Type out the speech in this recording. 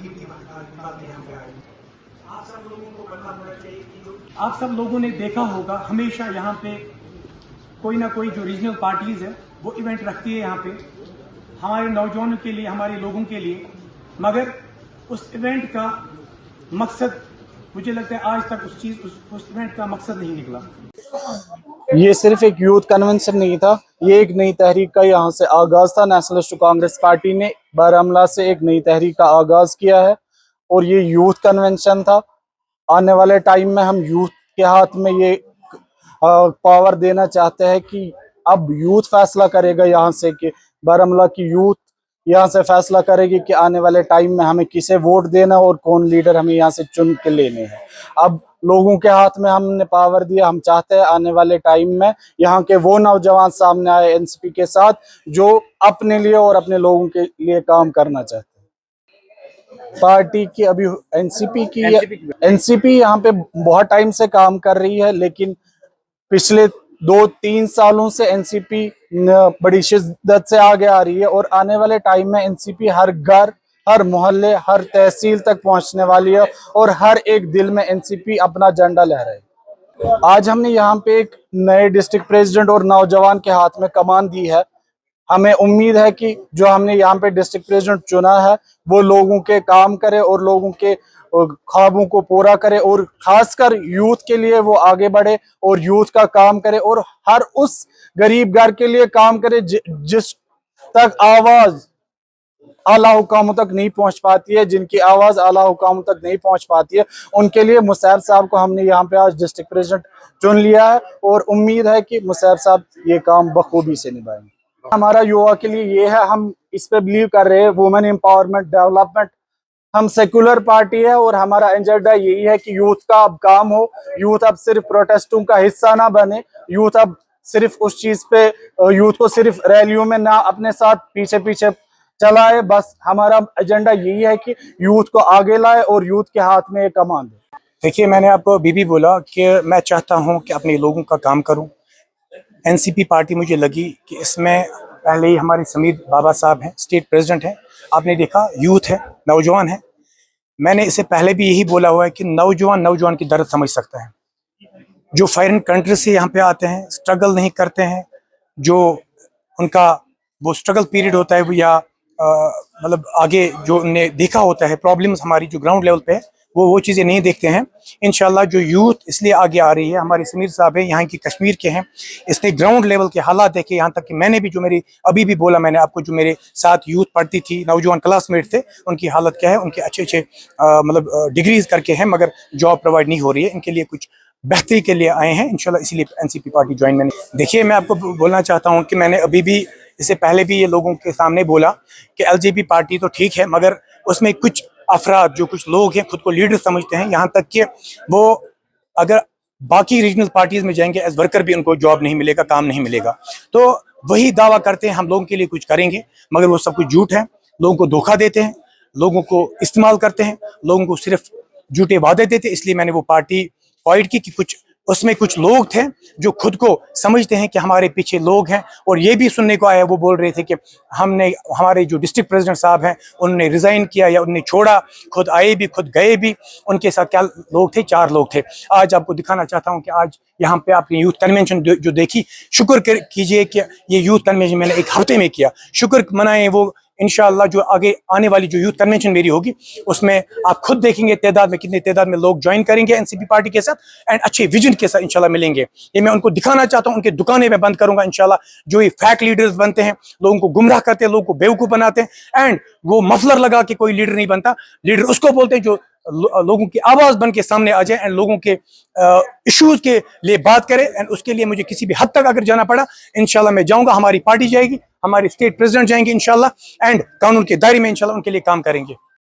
की बातें यहाँ पे आई। आप सब लोगों को पता होना चाहिए कि जो आप सब लोगों ने देखा होगा हमेशा यहाँ पे कोई ना कोई जो रीजनल पार्टीज है वो इवेंट रखती है यहाँ पे हमारे नौजवानों के लिए, हमारे लोगों के लिए, मगर उस इवेंट का मकसद मुझे लगता है आज तक उस इवेंट का मकसद नहीं निकला। ये सिर्फ एक यूथ कन्वेंशन नहीं था, ये एक नई तहरीक का यहाँ से आगाज था। नेशनलिस्ट कांग्रेस पार्टी ने बारामूला से एक नई तहरीक का आगाज किया है और ये यूथ कन्वेंशन था। आने वाले टाइम में हम यूथ के हाथ में ये पावर देना चाहते हैं कि अब यूथ फैसला करेगा यहाँ से, कि बारामूला की यूथ यहाँ से फैसला करेगी कि आने वाले टाइम में हमें किसे वोट देना और कौन लीडर हमें यहाँ से चुन के लेने हैं। अब लोगों के हाथ में हमने पावर दिया। हम चाहते हैं आने वाले टाइम में यहाँ के वो नौजवान सामने आए एनसीपी के साथ जो अपने लिए और अपने लोगों के लिए काम करना चाहते हैं। पार्टी की अभी एनसीपी यहाँ पे बहुत टाइम से काम कर रही है, लेकिन पिछले 2-3 सालों से एनसीपी बड़ी शिद्दत से आगे आ रही है और आने वाले टाइम में एनसीपी हर घर, हर मोहल्ले, हर तहसील तक पहुंचने वाली है और हर एक दिल में एनसीपी अपना झंडा लहराए। आज हमने यहाँ पे एक नए डिस्ट्रिक्ट प्रेसिडेंट और नौजवान के हाथ में कमान दी है। हमें उम्मीद है कि जो हमने यहाँ पे डिस्ट्रिक्ट प्रेसिडेंट चुना है वो लोगों के काम करे और लोगों के ख्वाबों को पूरा करे और खासकर यूथ के लिए वो आगे बढ़े और यूथ का काम करे और हर उस गरीब घर के लिए काम करे जिस तक आवाज आला हुकामों तक नहीं पहुंच पाती है, जिनकी आवाज आला हुकामों तक नहीं पहुंच पाती है, उनके लिए मुसैब साहब को हमने यहाँ पे आज डिस्ट्रिक्ट प्रेसिडेंट चुन लिया है और उम्मीद है कि मुसैब साहब ये काम बखूबी से निभाएंगे। हमारा युवा के लिए ये है, हम इस पे बिलीव कर रहे हैं, वुमेन एम्पावरमेंट, डेवलपमेंट। हम सेकुलर पार्टी है और हमारा एजेंडा यही है कि यूथ का अब काम हो, यूथ अब सिर्फ प्रोटेस्टों का हिस्सा ना बने, यूथ अब सिर्फ उस चीज पे, यूथ को सिर्फ रैलियों में ना अपने साथ पीछे पीछे चलाए। बस हमारा एजेंडा यही है कि यूथ को आगे लाए और यूथ के हाथ में एक कमान दे। देखिए, मैंने आपको अभी भी बोला कि मैं चाहता हूं कि अपने लोगों का काम करूं। एनसीपी पार्टी मुझे लगी कि इसमें पहले ही हमारे समीर बाबा साहब हैं, स्टेट प्रेसिडेंट हैं, आपने देखा यूथ है, नौजवान है। मैंने इससे पहले भी यही बोला हुआ है कि नौजवान की दर्द समझ सकता है। जो फॉरेन कंट्री से यहाँ पे आते हैं, स्ट्रगल नहीं करते हैं, जो उनका वो स्ट्रगल पीरियड होता है या मतलब आगे जो उन्हें देखा होता है प्रॉब्लम्स हमारी जो ग्राउंड लेवल पे है, वो चीज़ें नहीं देखते हैं। इंशाल्लाह जो यूथ इसलिए आगे आ रही है, हमारे समीर साहब हैं, यहाँ की कश्मीर के हैं, इसने ग्राउंड लेवल के हालात देखे। यहाँ तक कि मैंने भी जो मेरी अभी भी बोला मैंने आपको, जो मेरे साथ यूथ पढ़ती थी, नौजवान क्लासमेट थे, उनकी हालत क्या है, उनके अच्छे मतलब डिग्रीज करके हैं मगर जॉब प्रोवाइड नहीं हो रही है। इनके लिए कुछ बेहतरी के लिए आए हैं इंशाल्लाह, इसीलिए एनसीपी पार्टी ज्वाइन मैंने। देखिए, मैं आपको बोलना चाहता हूँ कि मैंने अभी भी इससे पहले भी ये लोगों के सामने बोला कि एलजेपी पार्टी तो ठीक है मगर उसमें कुछ अफराद, जो कुछ लोग हैं खुद को लीडर समझते हैं, यहाँ तक कि वो अगर बाकी रीजनल पार्टीज में जाएंगे एज वर्कर भी उनको जॉब नहीं मिलेगा, काम नहीं मिलेगा। तो वही दावा करते हैं हम लोगों के लिए कुछ करेंगे मगर वो सब कुछ झूठ है। लोगों को धोखा देते हैं, लोगों को इस्तेमाल करते हैं, लोगों को सिर्फ झूठे वादे देते। इसलिए मैंने वो पार्टी क्वाइट की कि कुछ उसमें कुछ लोग थे जो खुद को समझते हैं कि हमारे पीछे लोग हैं। और ये भी सुनने को आया, वो बोल रहे थे कि हमने, हमारे जो डिस्ट्रिक्ट प्रेसिडेंट साहब हैं उन्होंने रिज़ाइन किया या उन्हें छोड़ा, खुद आए भी खुद गए भी। उनके साथ क्या लोग थे? 4 लोग थे। आज आपको दिखाना चाहता हूं कि आज यहाँ पे आपने यूथ कन्वेंशन जो देखी, शुक्र कीजिए कि ये यूथ कन्वेंशन मैंने 1 हफ्ते में किया। शुक्र मनाएं वो इंशाअल्लाह जो आगे आने वाली जो यूथ कन्वेंशन मेरी होगी उसमें आप खुद देखेंगे तादाद में कितने तादाद में लोग ज्वाइन करेंगे एनसीपी पार्टी के साथ एंड अच्छे विजन के साथ इंशाल्लाह मिलेंगे। ये मैं उनको दिखाना चाहता हूं, उनके दुकानें में बंद करूंगा इंशाल्लाह। जो ये फैक लीडर्स बनते हैं, लोगों को गुमराह करते हैं, लोगों को बेवकूफ बनाते हैं एंड वो मफलर लगा के कोई लीडर नहीं बनता। लीडर उसको बोलते हैं जो लोगों की आवाज बन के सामने आ जाए एंड लोगों के इश्यूज के लिए बात करे। एंड उसके लिए मुझे किसी भी हद तक अगर जाना पड़ा इंशाल्लाह मैं जाऊंगा। हमारी पार्टी जाएगी, हमारे स्टेट प्रेसिडेंट जाएंगे इंशाल्लाह एंड कानून के दायरे में इंशाल्लाह उनके लिए काम करेंगे।